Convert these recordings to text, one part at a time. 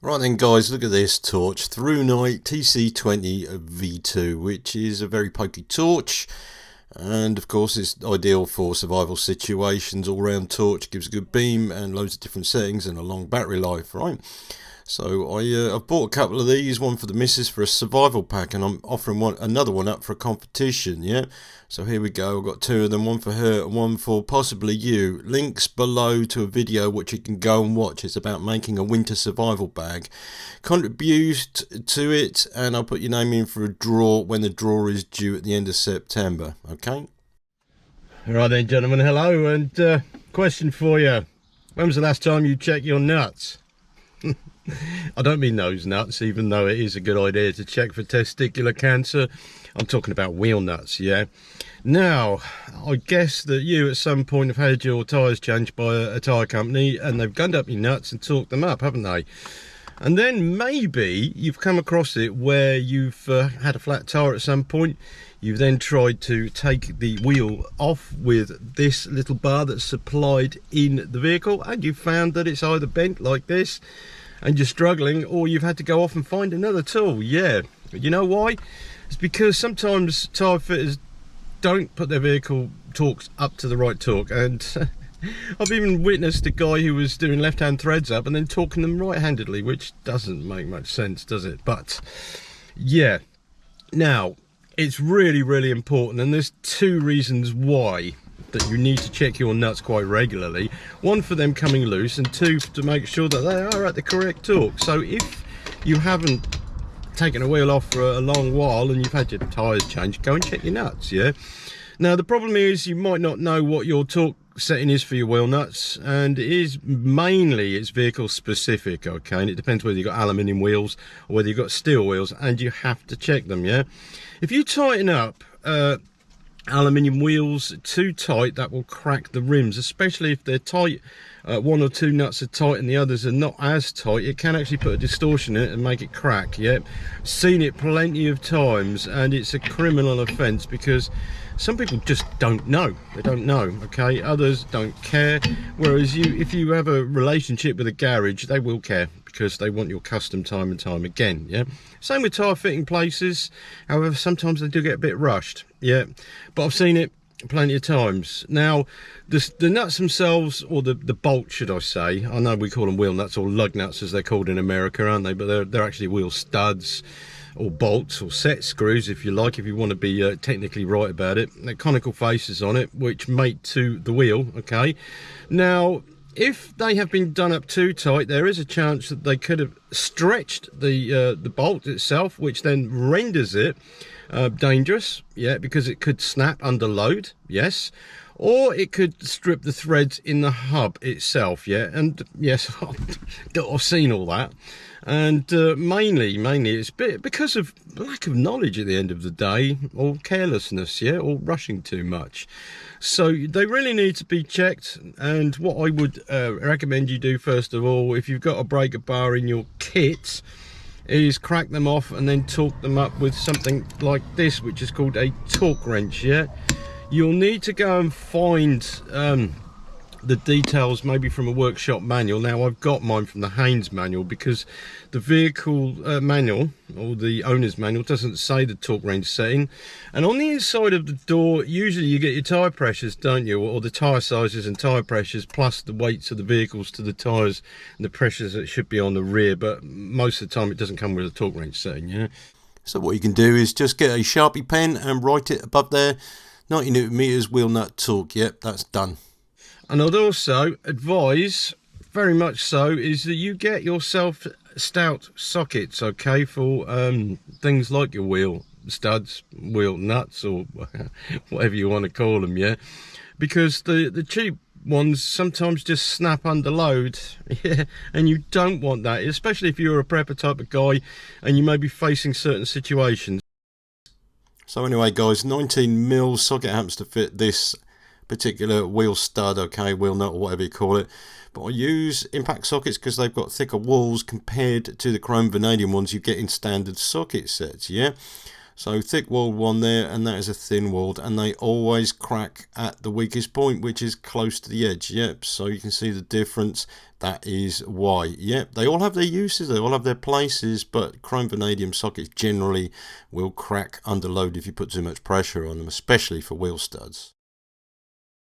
Right then guys, look at this torch, Through Night TC20 V2, which is a very pokey torch, and of course it's ideal for survival situations. All round torch, gives a good beam and loads of different settings and a long battery life, right? So I've bought a couple of these, one for the missus for a survival pack, and I'm offering another one up for a competition, yeah? So here we go, I've got two of them, one for her and one for possibly you. Links below to a video which you can go and watch. It's about making a winter survival bag. Contribute to it and I'll put your name in for a draw when the draw is due at the end of September, okay? Right then gentlemen, hello, and question for you. When was the last time you checked your nuts? I don't mean those nuts, even though it is a good idea to check for testicular cancer. I'm talking about wheel nuts, yeah? Now, I guess that you at some point have had your tyres changed by a tyre company and they've gunned up your nuts and torqued them up, haven't they? And then maybe you've come across it where you've had a flat tyre at some point. You've then tried to take the wheel off with this little bar that's supplied in the vehicle, and you've found that it's either bent like this and you're struggling, or you've had to go off and find another tool. Yeah, you know why? It's because sometimes tyre fitters don't put their vehicle torques up to the right torque, and I've even witnessed a guy who was doing left-hand threads up and then torquing them right-handedly, which doesn't make much sense, does it? But yeah, now it's really important, and there's two reasons why that you need to check your nuts quite regularly. One, for them coming loose, and two, to make sure that they are at the correct torque. So if you haven't taken a wheel off for a long while and you've had your tyres changed, go and check your nuts, yeah? Now the problem is you might not know what your torque setting is for your wheel nuts, and it's vehicle specific, okay? And it depends whether you've got aluminium wheels or whether you've got steel wheels, and you have to check them, yeah? If you tighten up aluminium wheels too tight, that will crack the rims, especially if they're tight. One or two nuts are tight and the others are not as tight. It can actually put a distortion in it and make it crack. Yeah, seen it plenty of times, and it's a criminal offence because some people just don't know. They don't know, okay? Others don't care, whereas if you have a relationship with a garage, they will care, because they want your custom time and time again, yeah? Same with tyre fitting places. However, sometimes they do get a bit rushed, yeah? But I've seen it plenty of times. Now, the nuts themselves, or the bolt, should I say, I know we call them wheel nuts, or lug nuts as they're called in America, aren't they? But they're actually wheel studs, or bolts, or set screws, if you like, if you want to be technically right about it. They're conical faces on it, which mate to the wheel, okay? Now, if they have been done up too tight, there is a chance that they could have stretched the bolt itself, which then renders it dangerous, yeah, because it could snap under load, yes, or it could strip the threads in the hub itself, yeah. And yes, I've seen all that, and mainly it's because of lack of knowledge at the end of the day, or carelessness, yeah, or rushing too much. So they really need to be checked, and what I would recommend you do first of all, if you've got a breaker bar in your kit, is crack them off and then torque them up with something like this, which is called a torque wrench, yeah? You'll need to go and find the details maybe from a workshop manual. Now, I've got mine from the Haynes manual, because the vehicle manual, or the owner's manual, doesn't say the torque range setting. And on the inside of the door, usually you get your tyre pressures, don't you, or the tyre sizes and tyre pressures, plus the weights of the vehicles to the tyres and the pressures that should be on the rear. But most of the time it doesn't come with a torque range setting, yeah? So what you can do is just get a Sharpie pen and write it above there, 90 Newton meters wheel nut torque. Yep, that's done. And I'd also advise, very much so, is that you get yourself stout sockets, okay, for things like your wheel studs, wheel nuts, or whatever you want to call them, yeah? Because the cheap ones sometimes just snap under load, yeah, and you don't want that, especially if you're a prepper type of guy and you may be facing certain situations. So anyway guys, 19mm socket happens to fit this particular wheel stud, okay, wheel nut, or whatever you call it. But I use impact sockets because they've got thicker walls compared to the chrome vanadium ones you get in standard socket sets, yeah? So thick-walled one there, and that is a thin-walled, and they always crack at the weakest point, which is close to the edge. Yep, so you can see the difference. That is why. Yep, they all have their uses, they all have their places, but chrome vanadium sockets generally will crack under load if you put too much pressure on them, especially for wheel studs.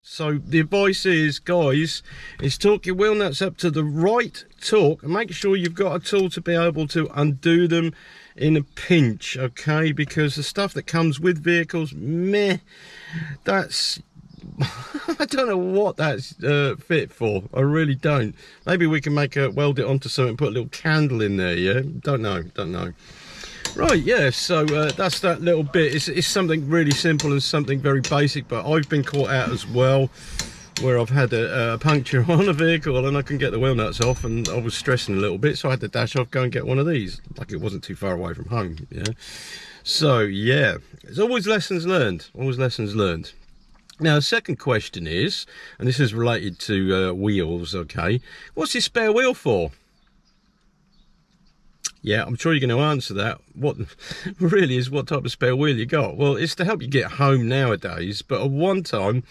So the advice is, guys, is torque your wheel nuts up to the right torque and make sure you've got a tool to be able to undo them in a pinch, okay? Because the stuff that comes with vehicles, meh, that's I don't know what that's fit for. I really don't. Maybe we can weld it onto something, put a little candle in there, yeah? Don't know. Right, yeah, so that's that little bit. It's something really simple and something very basic, but I've been caught out as well, where I've had a puncture on a vehicle and I can get the wheel nuts off, and I was stressing a little bit, so I had to dash off, go and get one of these. Like, it wasn't too far away from home, yeah? So, yeah, there's always lessons learned, Now, the second question is, and this is related to wheels, okay, what's this spare wheel for? Yeah, I'm sure you're going to answer that. What really is, what type of spare wheel you got? Well, it's to help you get home nowadays, but at one time,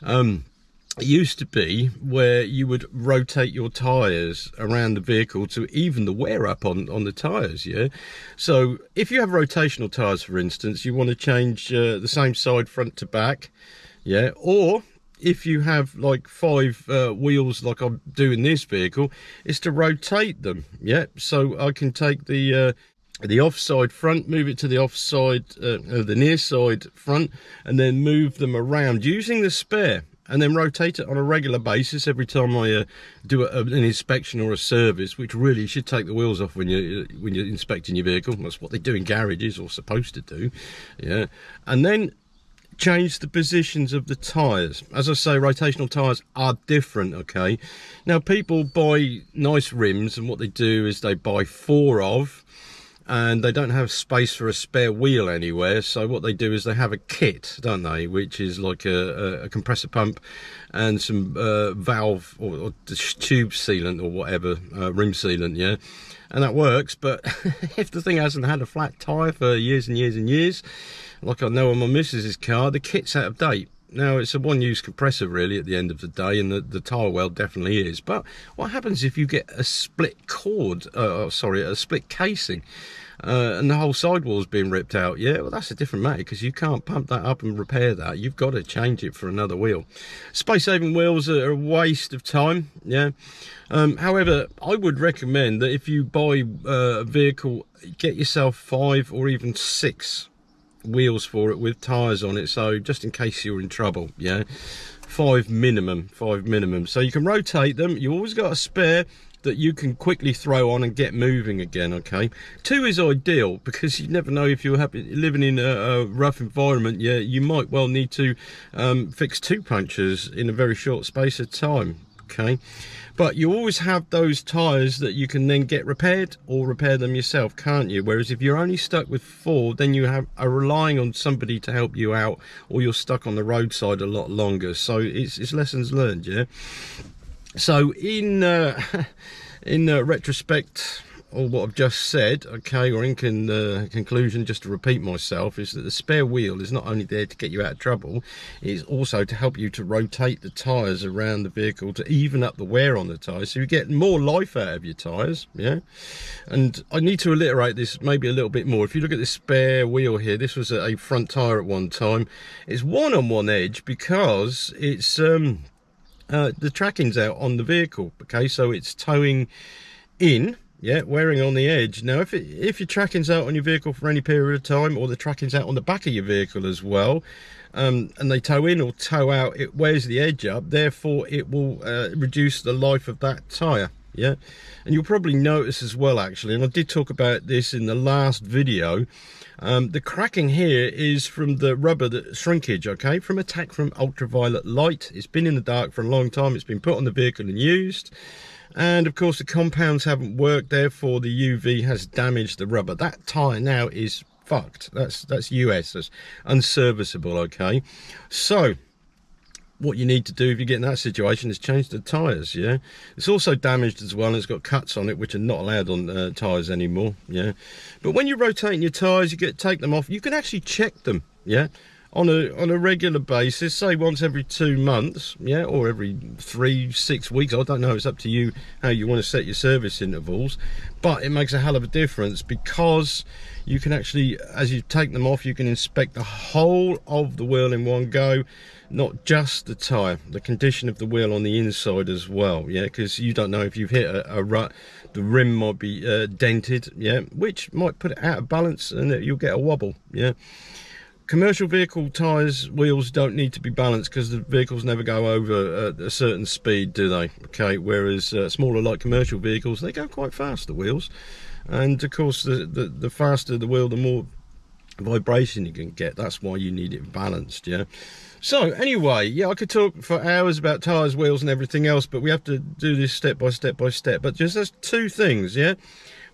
it used to be where you would rotate your tyres around the vehicle to even the wear up on the tyres, yeah? So if you have rotational tyres, for instance, you want to change the same side front to back, yeah? Or if you have like 5 wheels like I do in this vehicle, is to rotate them, yeah? So I can take the offside front, move it to the offside, the near side front, and then move them around using the spare, and then rotate it on a regular basis every time I do an inspection or a service, which really you should take the wheels off when you're inspecting your vehicle. That's what they do in garages, or supposed to do, yeah? And then change the positions of the tyres. As I say, rotational tyres are different, okay? Now, people buy nice rims, and what they do is they buy 4 of, and they don't have space for a spare wheel anywhere, so what they do is they have a kit, don't they, which is like a compressor pump and some valve or tube sealant or whatever, rim sealant, yeah? And that works, but if the thing hasn't had a flat tyre for years and years and years, like I know on my missus's car, the kit's out of date. Now, it's a one-use compressor really at the end of the day, and the tyre weld definitely is. But what happens if you get a split cord, a split casing, and the whole sidewall's being ripped out? Yeah, well, that's a different matter, because you can't pump that up and repair that. You've got to change it for another wheel. Space-saving wheels are a waste of time, yeah. However, I would recommend that if you buy a vehicle, get yourself 5 or even 6 wheels for it with tyres on it, so just in case you're in trouble, yeah. 5 minimum, so you can rotate them. You always got a spare that you can quickly throw on and get moving again, okay? 2 is ideal, because you never know, if you're living in a rough environment, yeah, you might well need to fix 2 punctures in a very short space of time, okay? But you always have those tyres that you can then get repaired, or repair them yourself, can't you? Whereas if you're only stuck with 4, then you are relying on somebody to help you out, or you're stuck on the roadside a lot longer. So it's lessons learned, yeah? So in retrospect, or what I've just said, okay, or in conclusion, just to repeat myself, is that the spare wheel is not only there to get you out of trouble, it's also to help you to rotate the tyres around the vehicle to even up the wear on the tyres, so you get more life out of your tyres, yeah? And I need to reiterate this maybe a little bit more. If you look at this spare wheel here, this was a front tyre at one time. It's worn on one edge because it's the tracking's out on the vehicle, okay, so it's towing in, yeah, wearing on the edge. Now, if your tracking's out on your vehicle for any period of time, or the tracking's out on the back of your vehicle as well, and they tow in or tow out, it wears the edge up, therefore it will reduce the life of that tyre, yeah? And you'll probably notice as well, actually, and I did talk about this in the last video, the cracking here is from the rubber shrinkage, okay, from attack from ultraviolet light. It's been in the dark for a long time, it's been put on the vehicle and used, and of course the compounds haven't worked, therefore the UV has damaged the rubber. That tyre now is fucked. That's US, that's unserviceable, okay? So what you need to do if you get in that situation is change the tyres. Yeah, it's also damaged as well, and it's got cuts on it which are not allowed on tyres anymore. Yeah, but when you're rotating your tyres, you take them off, you can actually check them, yeah, on a regular basis, say once every 2 months, yeah, or every 3-6 weeks. I don't know, it's up to you how you want to set your service intervals, but it makes a hell of a difference, because you can actually, as you take them off, you can inspect the whole of the wheel in one go, not just the tyre, the condition of the wheel on the inside as well, yeah, because you don't know if you've hit a rut, the rim might be dented, yeah, which might put it out of balance and you'll get a wobble, yeah. Commercial vehicle tyres, wheels don't need to be balanced because the vehicles never go over a certain speed, do they? Okay, whereas smaller light commercial vehicles, they go quite fast, the wheels. And of course, the faster the wheel, the more vibration you can get. That's why you need it balanced, yeah. So anyway, yeah, I could talk for hours about tyres, wheels and everything else, but we have to do this step by step by step. But just there's 2 things, yeah.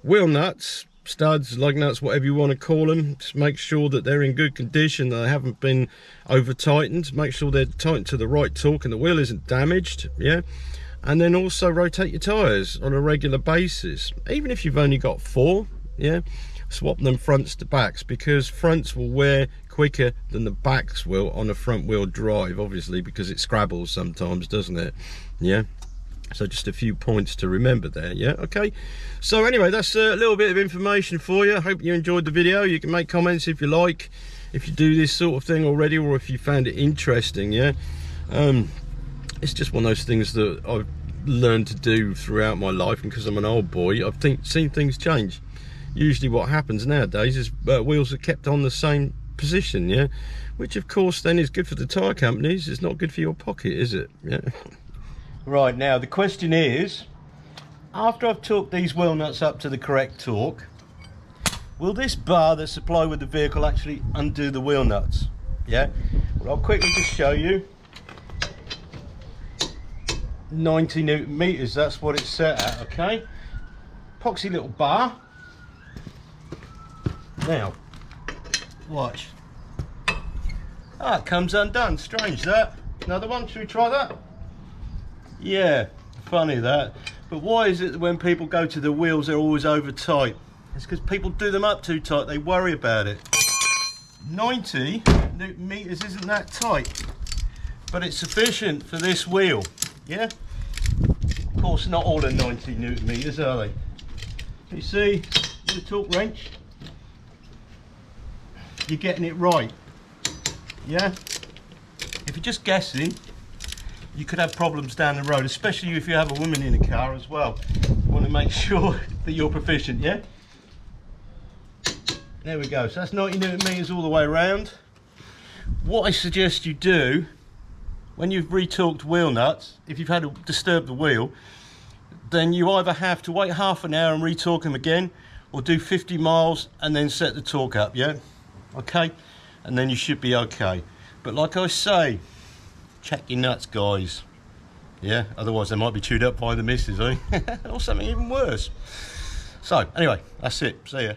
Wheel nuts, studs, lug nuts, whatever you want to call them, just make sure that they're in good condition, that they haven't been over tightened, make sure they're tightened to the right torque and the wheel isn't damaged, yeah. And then also rotate your tyres on a regular basis, even if you've only got 4, yeah. Swap them fronts to backs, because fronts will wear quicker than the backs will on a front wheel drive, obviously, because it scrabbles sometimes, doesn't it? Yeah. So just a few points to remember there, yeah, okay. So anyway, that's a little bit of information for you. I hope you enjoyed the video. You can make comments if you like, if you do this sort of thing already, or if you found it interesting, yeah. It's just one of those things that I've learned to do throughout my life, and because I'm an old boy, I've seen things change. Usually what happens nowadays is wheels are kept on the same position, yeah, which of course then is good for the tyre companies. It's not good for your pocket, is it? Yeah. Right, now the question is, after I've torqued these wheel nuts up to the correct torque, will this bar that's supplied with the vehicle actually undo the wheel nuts? Yeah, well, I'll quickly just show you. 90 Newton meters, that's what it's set at, okay. Epoxy little bar. Now, watch. Ah, it comes undone, strange that. Another one, should we try that? Yeah, funny that. But why is it that when people go to the wheels they're always over tight? It's because people do them up too tight, they worry about it. 90 Newton meters isn't that tight, but it's sufficient for this wheel, yeah? Of course, not all are 90 Newton meters, are they? You see, with the torque wrench, you're getting it right, yeah? If you're just guessing, you could have problems down the road, especially if you have a woman in the car as well. You want to make sure that you're proficient, yeah? There we go, so that's 90 Newton meters all the way around. What I suggest you do, when you've retorqued wheel nuts, if you've had to disturb the wheel, then you either have to wait half an hour and retorque them again, or do 50 miles and then set the torque up, yeah? Okay, and then you should be okay. But like I say, check your nuts, guys. Yeah, otherwise they might be chewed up by the missus, eh? Or something even worse. So, anyway, that's it. See ya.